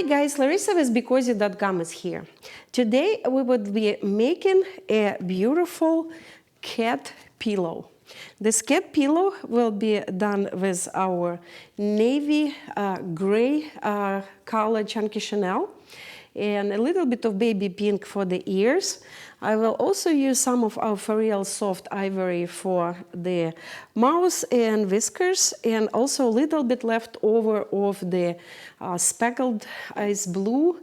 guys, Larissa with BeCozi.com is here. Today we would be making a beautiful cat pillow. This cat pillow will be done with our navy gray color chunky chenille and a little bit of baby pink for the ears. I will also use some of our for real soft ivory for the mouth and whiskers, and also a little bit left over of the speckled ice blue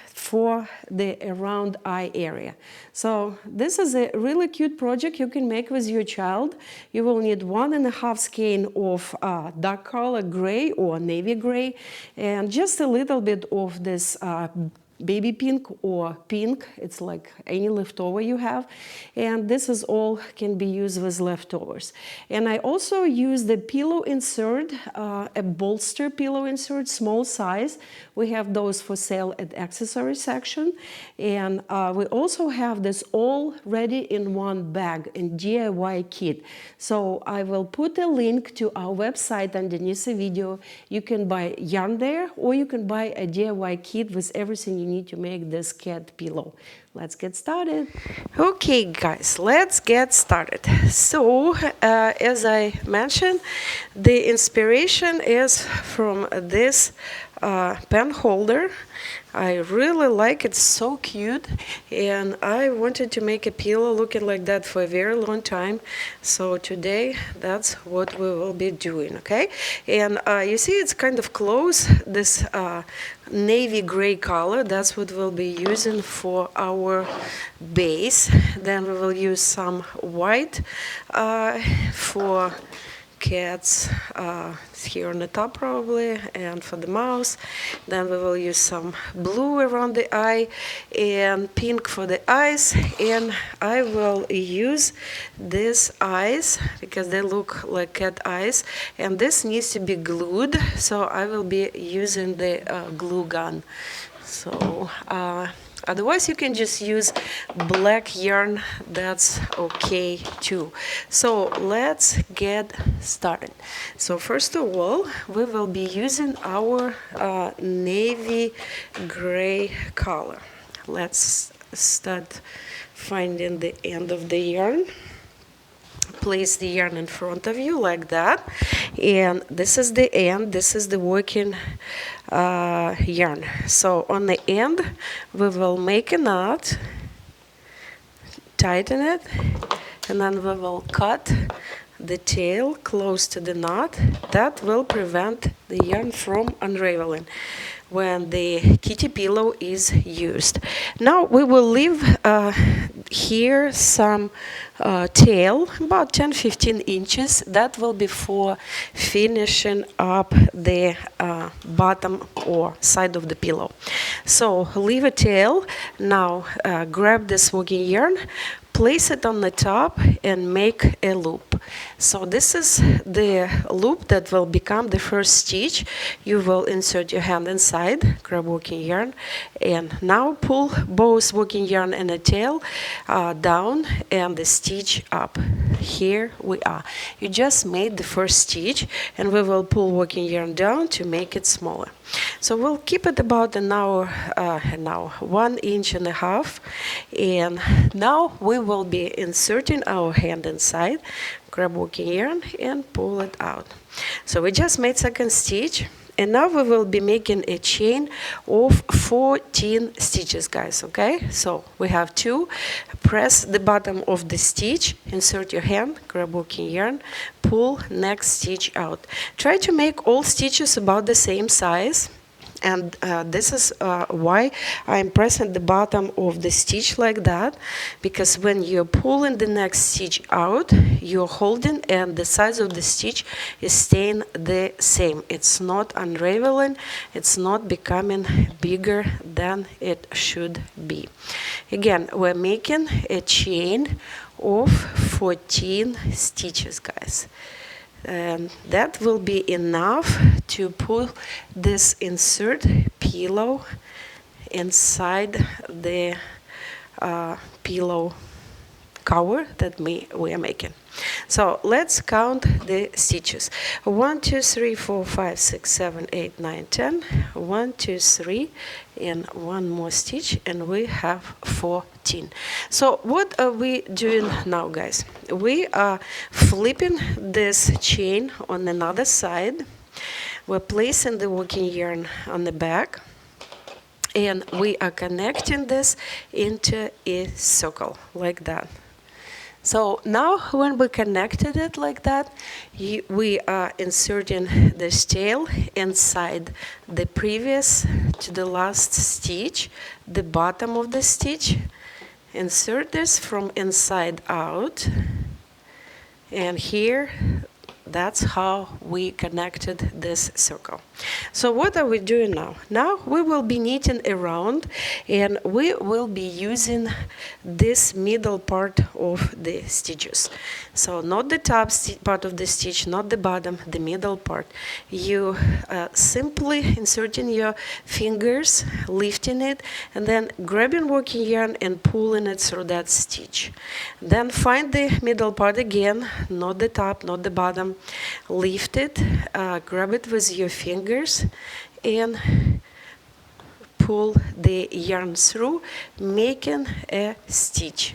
for the around eye area. So this is a really cute project you can make with your child. You will need 1.5 skein of dark color gray or navy gray, and just a little bit of this baby pink or pink. It's like any leftover you have, and this is all can be used with leftovers. And I also use the pillow insert, a bolster pillow insert, small size. We have those for sale at accessory section, and we also have this all ready in one bag in DIY kit. So I will put a link to our website underneath the video. You can buy yarn there, or you can buy a DIY kit with everything you need to make this cat pillow. Let's get started. Okay guys, let's get started. So as I mentioned, the inspiration is from this pen holder. I really like it, so cute, and I wanted to make a pillow looking like that for a very long time. So today that's what we will be doing, okay? And you see it's kind of close, this navy gray color. That's what we'll be using for our base. Then we will use some white for cats here on the top probably, and for the mouse. Then we will use some blue around the eye and pink for the eyes, and I will use these eyes because they look like cat eyes, and this needs to be glued, so I will be using the glue gun. So otherwise you can just use black yarn, that's okay too. So let's get started. So first of all, we will be using our navy gray color. Let's start finding the end of the yarn. Place the yarn in front of you like that, and this is the end, this is the working yarn. So on the end we will make a knot, tighten it, and then we will cut the tail close to the knot. That will prevent the yarn from unraveling when the kitty pillow is used. Now we will leave here some tail, about 10-15 inches. That will be for finishing up the bottom or side of the pillow. So leave a tail. Now grab this working yarn, place it on the top and make a loop. So this is the loop that will become the first stitch. You will insert your hand inside, grab working yarn, and now pull both working yarn and the tail down and the stitch up. Here we are. You just made the first stitch, and we will pull working yarn down to make it smaller. So we'll keep it about an hour, 1.5 inches, and now we will be inserting our hand inside, grab working yarn and pull it out. So we just made second stitch, and now we will be making a chain of 14 stitches, guys, okay? So we have 2, press the bottom of the stitch, insert your hand, grab working yarn, pull next stitch out. Try to make all stitches about the same size. And this is why I'm pressing the bottom of the stitch like that, because when you're pulling the next stitch out, you're holding and the size of the stitch is staying the same. It's not unraveling, it's not becoming bigger than it should be. Again, we're making a chain of 14 stitches, guys. And that will be enough to put this insert pillow inside the pillow cover that we are making. So let's count the stitches. 1, 2, 3, 4, 5, 6, 7, 8, 9, 10. 1, 2, 3, and one more stitch, and we have 14. So what are we doing now, guys? We are flipping this chain on another side. We're placing the working yarn on the back, and we are connecting this into a circle like that. So now when we connected it like that, we are inserting this tail inside the previous to the last stitch, the bottom of the stitch. Insert this from inside out, and here that's how we connected this circle. So what are we doing now? Now we will be knitting around, and we will be using this middle part of the stitches. So not the top part of the stitch, not the bottom, the middle part. You simply inserting your fingers, lifting it, and then grabbing working yarn and pulling it through that stitch. Then find the middle part again, not the top, not the bottom. Lift it, grab it with your fingers, and pull the yarn through, making a stitch.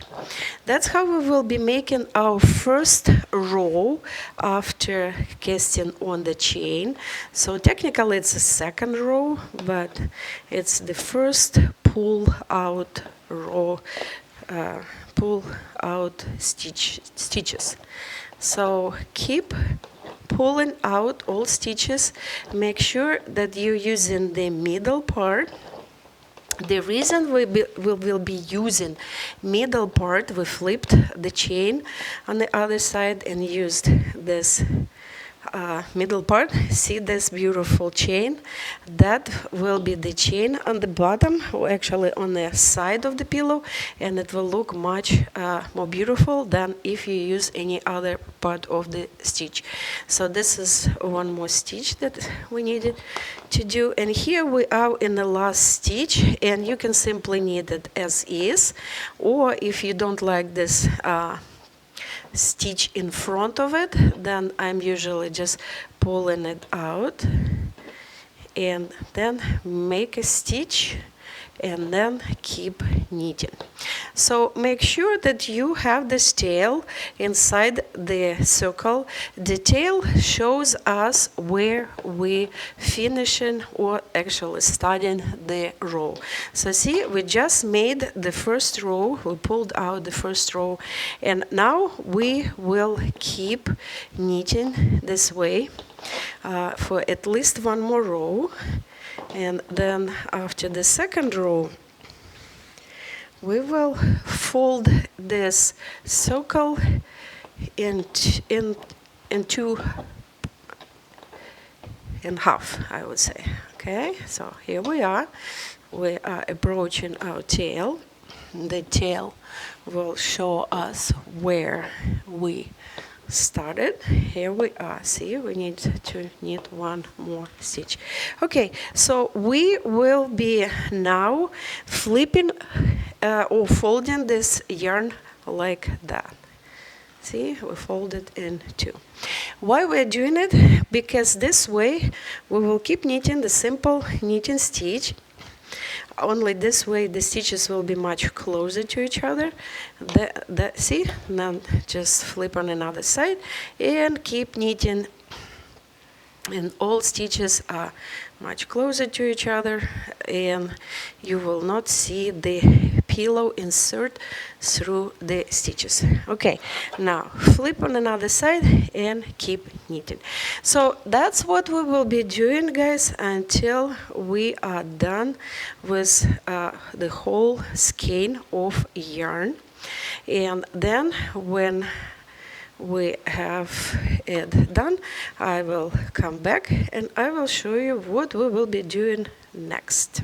That's how we will be making our first row after casting on the chain. So technically it's a second row, but it's the first pull out row, pull out stitches. So keep pulling out all stitches. Make sure that you're using the middle part. The reason we will be using middle part, we flipped the chain on the other side and used this middle part. See this beautiful chain? That will be the chain on the bottom, or actually on the side of the pillow, and it will look much more beautiful than if you use any other part of the stitch. So this is one more stitch that we needed to do, and here we are in the last stitch, and you can simply knit it as is, or if you don't like this stitch in front of it, then I'm usually just pulling it out and then make a stitch and then keep knitting. So make sure that you have this tail inside the circle. The tail shows us where we finishing or actually starting the row. So see, we just made the first row, we pulled out the first row, and now we will keep knitting this way for at least one more row. And then after the second row, we will fold this circle in half, I would say. Okay, so here we are. We are approaching our tail. The tail will show us where we started. Here we are. See, we need to knit one more stitch. Okay, so we will be now flipping or folding this yarn like that. See, we fold it in two. Why we're doing it? Because this way we will keep knitting the simple knitting stitch. Only this way the stitches will be much closer to each other. See, now just flip on another side and keep knitting, and all stitches are much closer to each other, and you will not see the pillow insert through the stitches. Okay, now flip on another side and keep knitting. So that's what we will be doing, guys, until we are done with the whole skein of yarn. And then when we have it done, I will come back and I will show you what we will be doing next.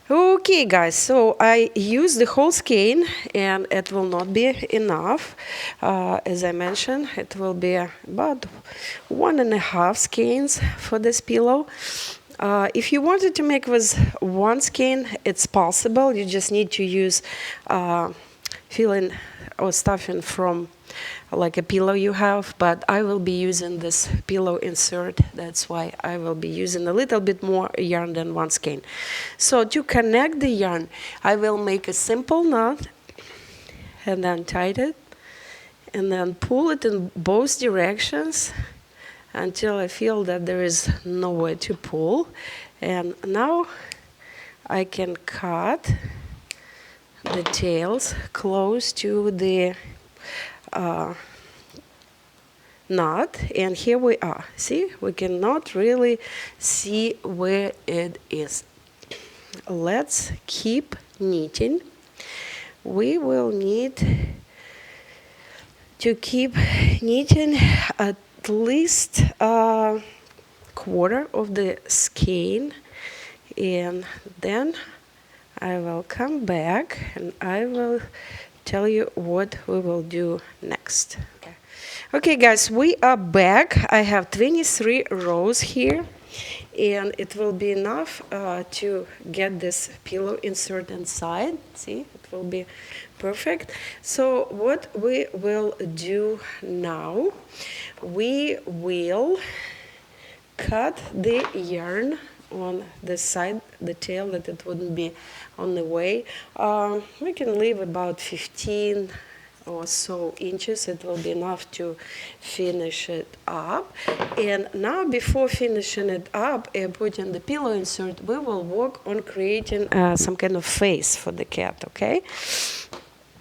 Okay, guys, so I use the whole skein, and it will not be enough. As I mentioned, it will be about 1.5 skeins for this pillow. If you wanted to make with one skein, it's possible. You just need to use filling or stuffing from like a pillow you have, but I will be using this pillow insert. That's why I will be using a little bit more yarn than one skein. So to connect the yarn, I will make a simple knot and then tie it and then pull it in both directions until I feel that there is nowhere to pull. And now I can cut the tails close to the knot, and here we are. See, we cannot really see where it is. Let's keep knitting. We will need to keep knitting at least a quarter of the skein, and then I will come back and I will tell you what we will do next. Okay guys, we are back. I have 23 rows here, and it will be enough to get this pillow insert inside. See, it will be perfect. So what we will do now, we will cut the yarn on the side, the tail, that it wouldn't be on the way. We can leave about 15 or so inches. It will be enough to finish it up. And now, before finishing it up and putting the pillow insert, we will work on creating some kind of face for the cat, okay?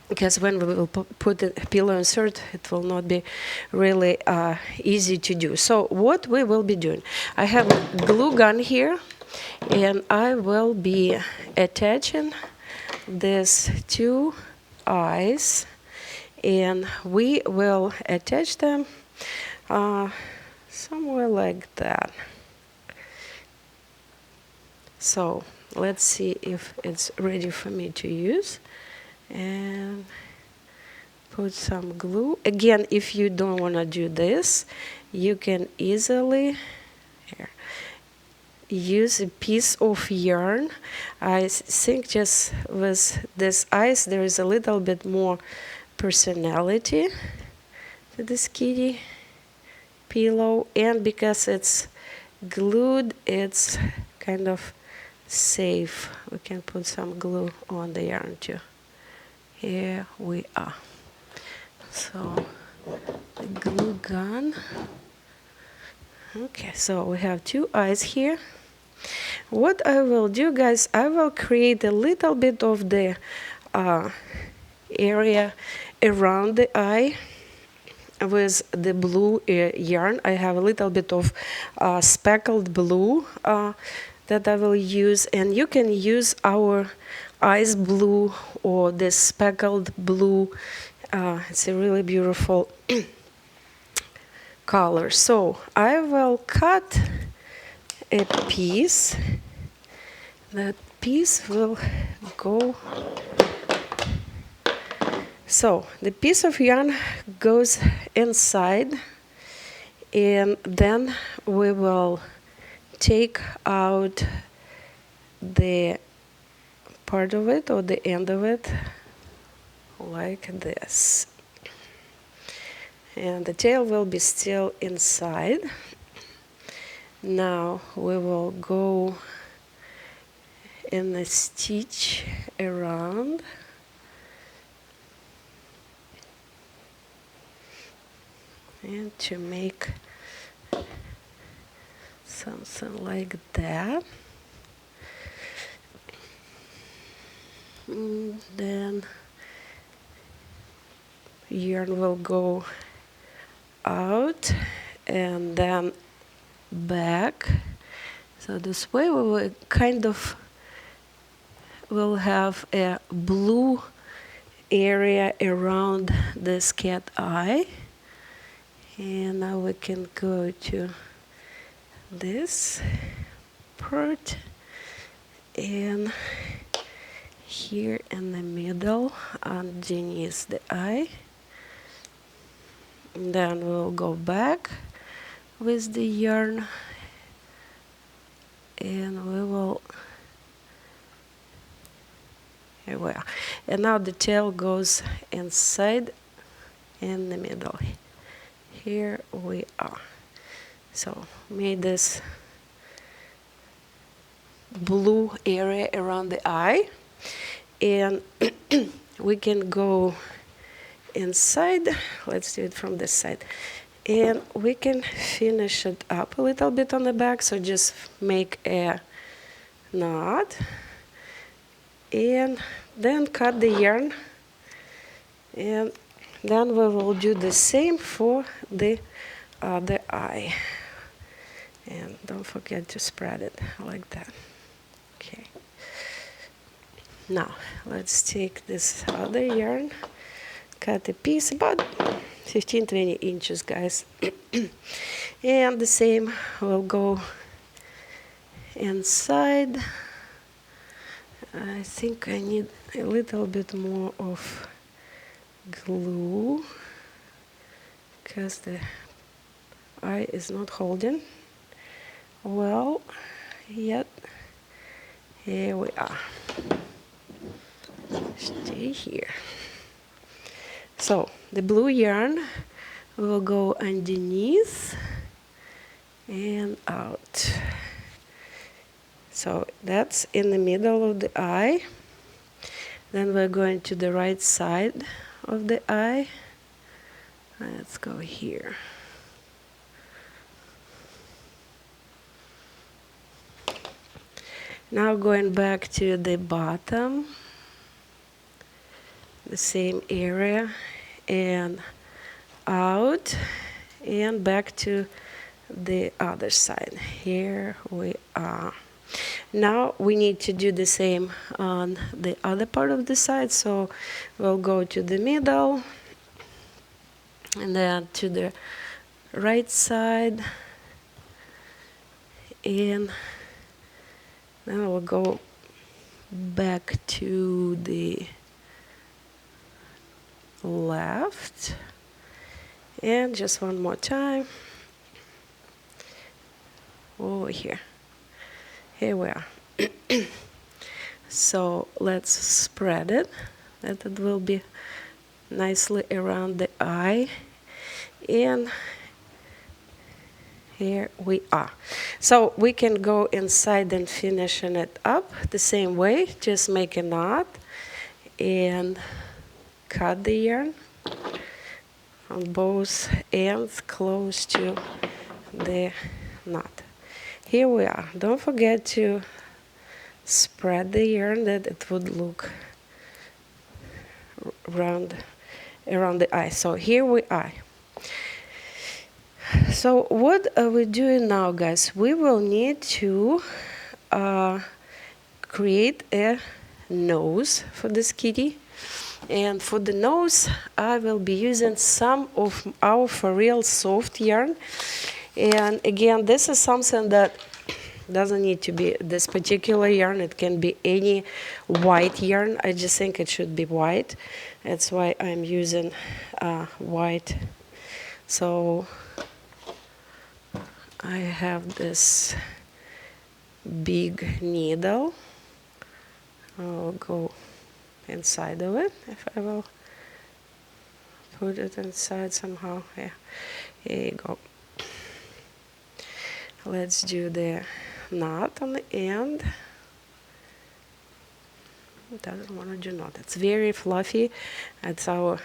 Because when we will put the pillow insert, it will not be really easy to do. So what we will be doing, I have a glue gun here, and I will be attaching these two eyes, and we will attach them somewhere like that. So let's see if it's ready for me to use. And put some glue. Again, if you don't want to do this, you can easily use a piece of yarn. I think just with this eyes there is a little bit more personality to this kitty pillow, and because it's glued, it's kind of safe. We can put some glue on the yarn too. Here we are. So the glue gun. Okay, so we have two eyes here. What I will do, guys, I will create a little bit of the area around the eye with the blue yarn. I have a little bit of speckled blue that I will use, and you can use our ice blue or this speckled blue. It's a really beautiful color. So I will cut a piece. That piece will go. So the piece of yarn goes inside, and then we will take out the part of it or the end of it like this, and the tail will be still inside. Now we will go in a stitch around, and to make something like that. And then yarn will go out and then back. So this way we will kind of will have a blue area around this cat eye. And now we can go to this part, and here in the middle underneath the eye. And then we'll go back with the yarn, and we will Here we are. And now the tail goes inside in the middle. Here we are. So made this blue area around the eye, and we can go inside. Let's do it from this side, and we can finish it up a little bit on the back. So just make a knot and then cut the yarn, and then we will do the same for the other eye. And don't forget to spread it like that. Okay. Now let's take this other yarn, cut a piece about 15-20 inches, guys. And the same will go inside. I think I need a little bit more of glue because the eye is not holding well yet. Here we are. Stay here. So the blue yarn will go underneath and out. So that's in the middle of the eye. Then we're going to the right side of the eye. Let's go here. Now going back to the bottom, the same area, and out, and back to the other side. Here we are. Now we need to do the same on the other part of the side, so we'll go to the middle, and then to the right side, and then we'll go back to the left, and just one more time over here. Here we are. So let's spread it, that it will be nicely around the eye, and here we are. So we can go inside and finishing it up the same way. Just make a knot and cut the yarn on both ends close to the knot. Here we are. Don't forget to spread the yarn that it would look around the eye. So here we are. So what are we doing now, guys? We will need to create a nose for this kitty. And for the nose, I will be using some of our For Real soft yarn. And again, this is something that doesn't need to be this particular yarn. It can be any white yarn. I just think it should be white. That's why I'm using white. So I have this big needle. I'll go inside of it if I will put it inside somehow. Yeah, here you go. Let's do the knot on the end. It doesn't want to do knot. It's very fluffy. It's our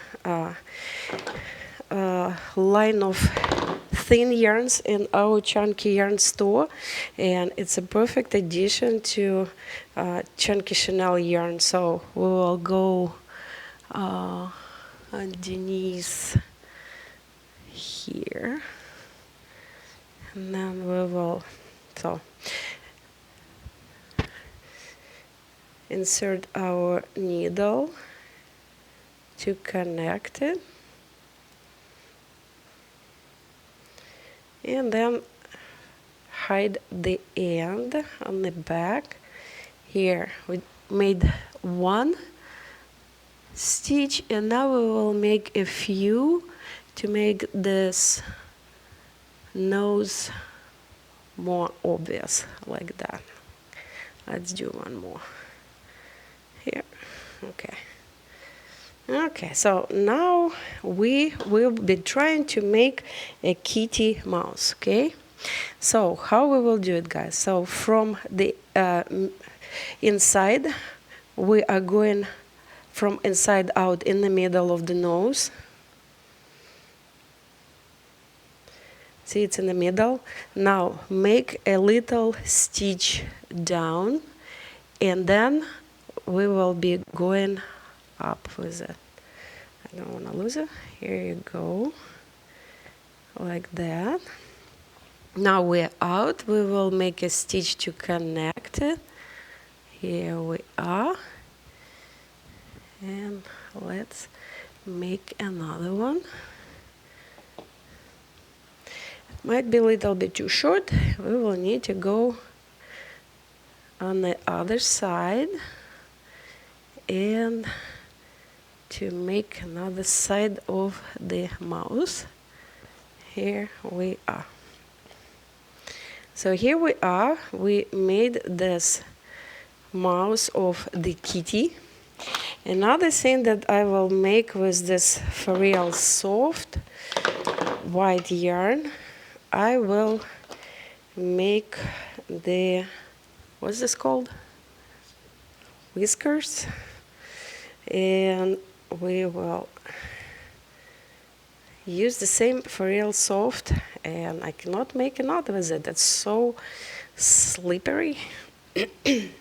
line of thin yarns in our Chunky Yarn store, and it's a perfect addition to Chunky Chenille yarn. So we will go underneath here, and then we will insert our needle to connect it, and then hide the end on the back. Here we made one stitch, and now we will make a few to make this nose more obvious, like that. Let's do one more here. Okay. Okay, so now we will be trying to make a kitty mouse, okay? So how we will do it, guys? So from the inside, we are going from inside out in the middle of the nose. See, it's in the middle. Now make a little stitch down, and then we will be going up with it. I don't want to lose it. Here you go, like that. Now we're out. We will make a stitch to connect it. Here we are. And let's make another one. Might be a little bit too short. We will need to go on the other side and to make another side of the mouse. Here we are. So here we are. We made this mouse of the kitty. Another thing that I will make with this for real soft white yarn, I will make the, what's this called? Whiskers. And we will use the same for real soft, and I cannot make a knot with it. It's so slippery. Okay,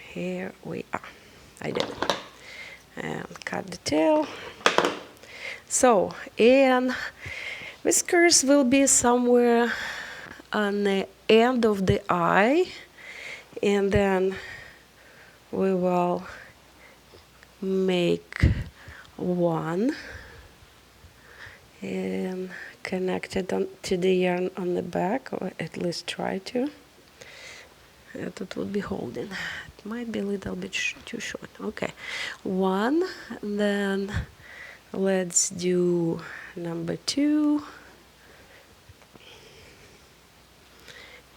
here we are. I did it. And cut the tail. So, and whiskers will be somewhere on the end of the eye, and then we will make one and connect it to the yarn on the back, or at least try to. That it would be holding. It might be a little bit too short. Okay, one, then let's do number 2,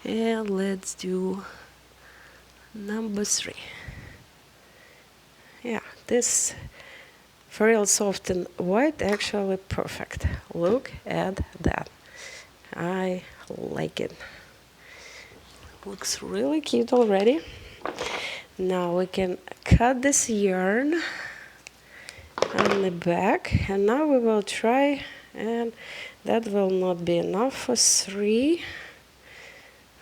and let's do number 3. Yeah, this for real soft and white actually perfect. Look at that. I like it. Looks really cute already. Now we can cut this yarn on the back, and now we will try, and that will not be enough for 3.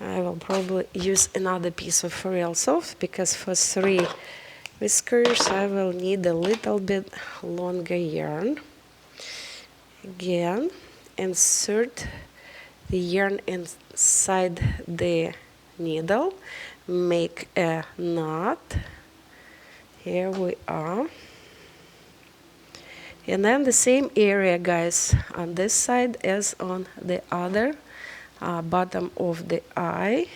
I will probably use another piece of for real soft, because for 3 whiskers I will need a little bit longer yarn. Again, insert the yarn inside the needle, make a knot. Here we are. And then the same area, guys, on this side as on the other bottom of the eye.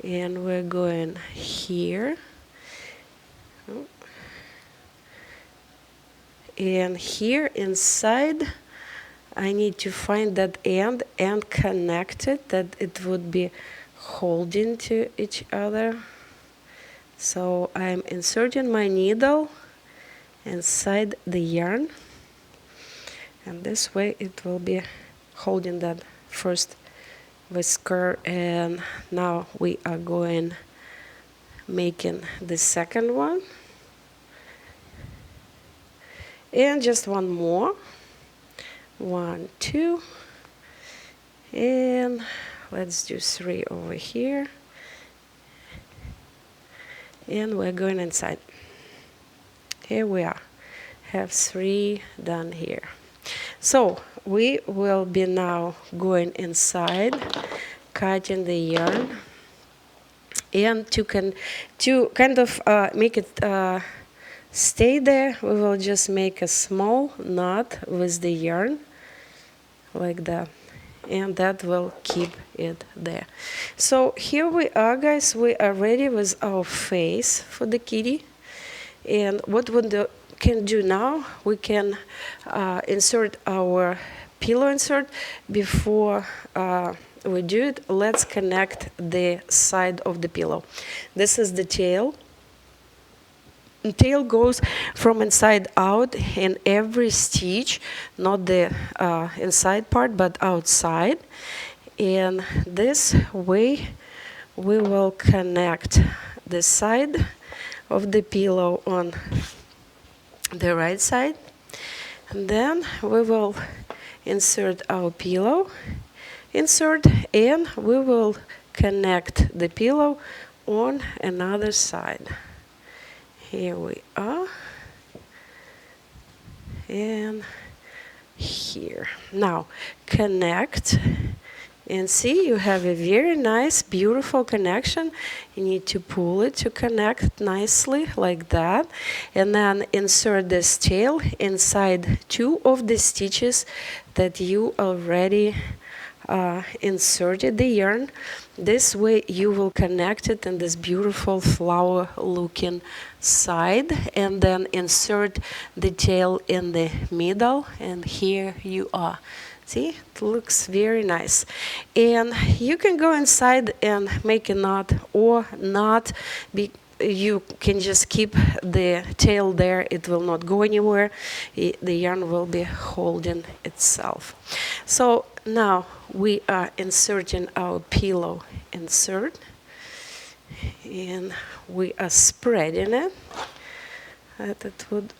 And we're going here. And here inside, I need to find that end and connect it, that it would be holding to each other. So I'm inserting my needle inside the yarn, and this way it will be holding that first whisker. And now we are going making the second one, and just one more. 1, 2, and let's do 3 over here, and we're going inside. Here we are, have 3 done here. So we will be now going inside, cutting the yarn, and to kind of make it stay there, we will just make a small knot with the yarn like that, and that will keep it there. So here we are, guys. We are ready with our face for the kitty. And what we can do now, we can insert our pillow insert. Before we do it, let's connect the side of the pillow. This is the tail. tail goes from inside out in every stitch, not the inside part, but outside. And this way we will connect the side of the pillow on the right side. And then we will insert our pillow, and we will connect the pillow on another side. Here we are, and here. Now connect, and see, you have a very nice, beautiful connection. You need to pull it to connect nicely like that, and then insert this tail inside 2 of the stitches that you already inserted the yarn. This way you will connect it in this beautiful flower looking side, and then insert the tail in the middle, and here you are. See, it looks very nice. And you can go inside and make a knot or not. You can just keep the tail there. It will not go anywhere. The yarn will be holding itself. So now we are inserting our pillow insert, and we are spreading it that it would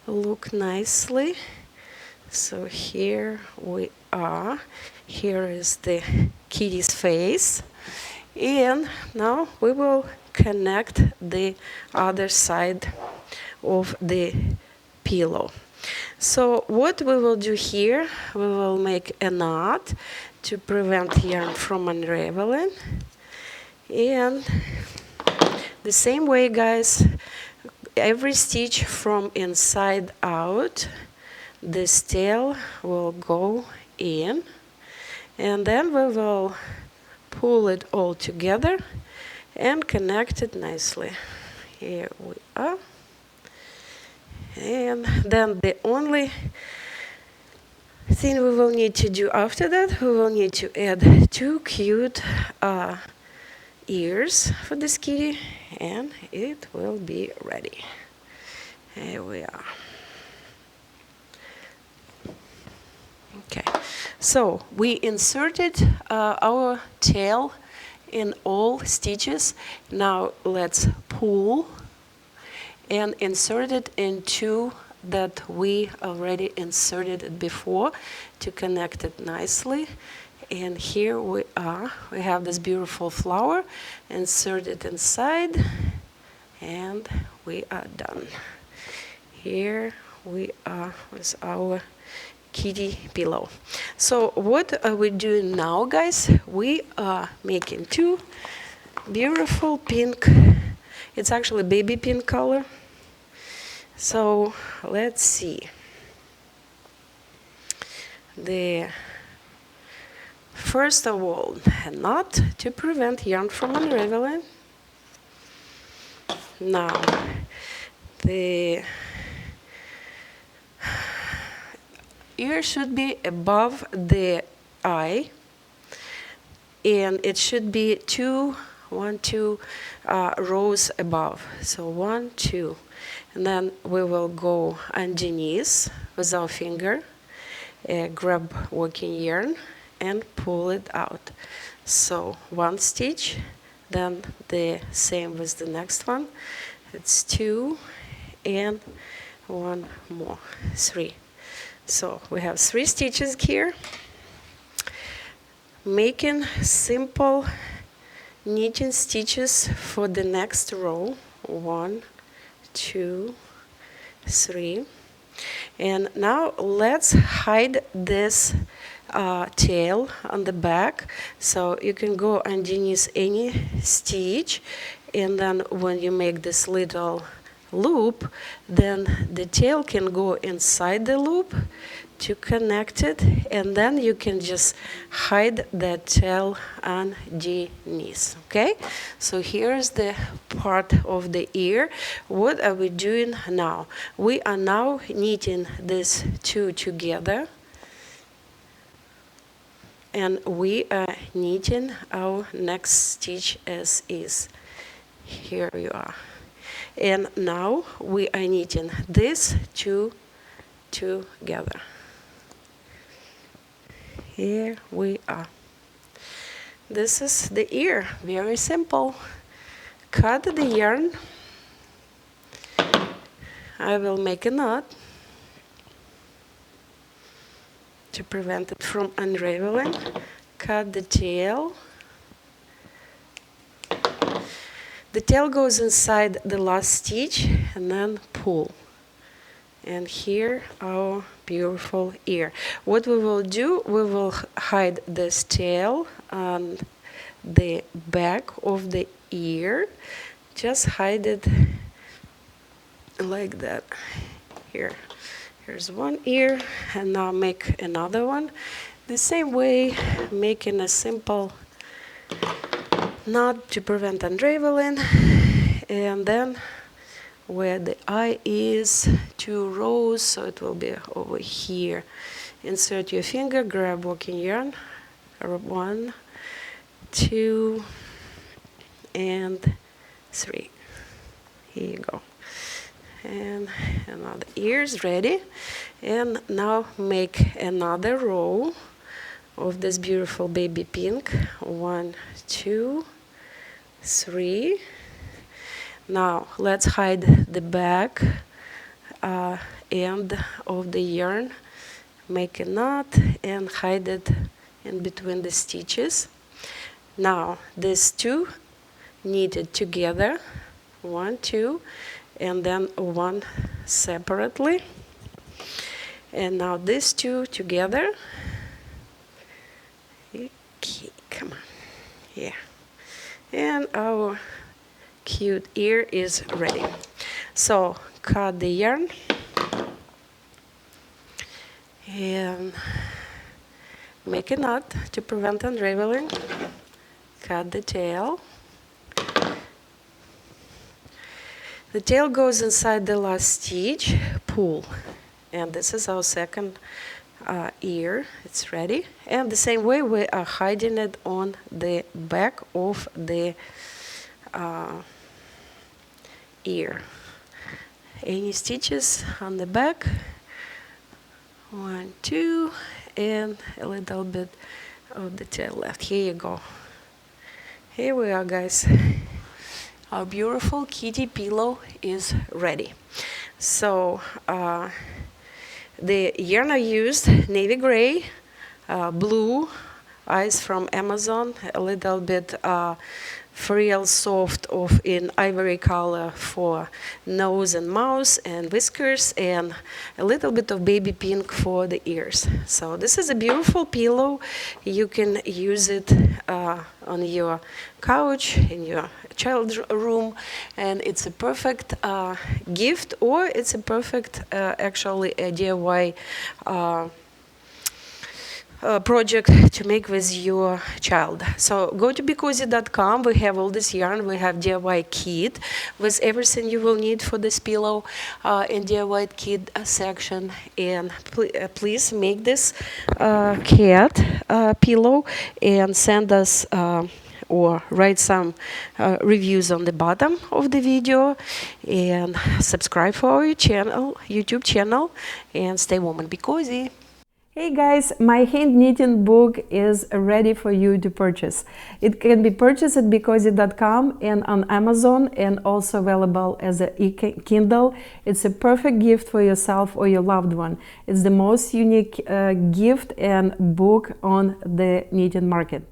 look nicely. So here we are. Here is the kitty's face. And now we will connect the other side of the pillow. So what we will do here, we will make a knot to prevent yarn from unraveling. And the same way, guys, every stitch from inside out, this tail will go in, and then we will pull it all together and connect it nicely. Here we are. And then the only thing we will need to do after that, we will need to add 2 cute ears for this kitty, and it will be ready. Here we are. Okay, so we inserted our tail in all stitches. Now let's pull and insert it into that we already inserted it before to connect it nicely. And here we are. We have this beautiful flower. Insert it inside, and we are done. Here we are with our kitty pillow. So what are we doing now, guys? We are making 2 beautiful pink. It's actually baby pink color. So let's see. First of all, a knot to prevent yarn from unraveling. Now the ear should be above the eye, and it should be 2 rows above. So 1, 2, and then we will go underneath with our finger, grab working yarn and pull it out. So 1 stitch, then the same with the next one. It's 2 and 1 more, 3. So we have 3 stitches here, making simple knitting stitches for the next row. 1, 2, 3. And now let's hide this tail on the back. So you can go underneath any stitch, and then when you make this little loop, then the tail can go inside the loop to connect it, and then you can just hide that tail underneath. Okay, so here's the part of the ear. What are we doing now? We are now knitting these 2 together, and we are knitting our next stitch as is. Here you are. And now we are knitting these two together. Here we are. This is the ear, very simple. Cut the yarn. I will make a knot to prevent it from unraveling. Cut the tail. The tail goes inside the last stitch and then pull. And here our beautiful ear. What we will do, we will hide this tail on the back of the ear. Just hide it like that. Here's one ear, and now make another one. The same way, making a simple knot to prevent unraveling. And then where the eye is, 2 rows, so it will be over here. Insert your finger, grab working yarn, 1, 2, and 3. Here you go. And another ear is ready. And now make another row of this beautiful baby pink. 1, 2, 3. Now let's hide the back end of the yarn. Make a knot and hide it in between the stitches. Now these 2 knitted together, 1, 2, and then 1 separately. And now these 2 together. Okay, come on. Yeah. And our cute ear is ready. So cut the yarn and make a knot to prevent unraveling. Cut the tail. The tail goes inside the last stitch, pull. And this is our second ear. It's ready. And the same way we are hiding it on the back of the ear. Any stitches on the back? 1, 2, and a little bit of the tail left. Here you go. Here we are, guys. Our beautiful kitty pillow is ready. So the yarn I used, navy gray, blue, eyes from Amazon, a little bit frill soft in ivory color for nose and mouth and whiskers, and a little bit of baby pink for the ears. So this is a beautiful pillow. You can use it on your couch, in your child's room, and it's a perfect gift, or it's a perfect actually a DIY project to make with your child. So go to BeCozi.com. We have all this yarn. We have DIY kit with everything you will need for this pillow in DIY kit section. And please make this cat pillow and send us or write some reviews on the bottom of the video, and subscribe for our channel, YouTube channel, and stay warm and be cozy. Hey guys, my hand knitting book is ready for you to purchase. It can be purchased at BeCozi.com and on Amazon, and also available as an e-Kindle. It's a perfect gift for yourself or your loved one. It's the most unique gift and book on the knitting market.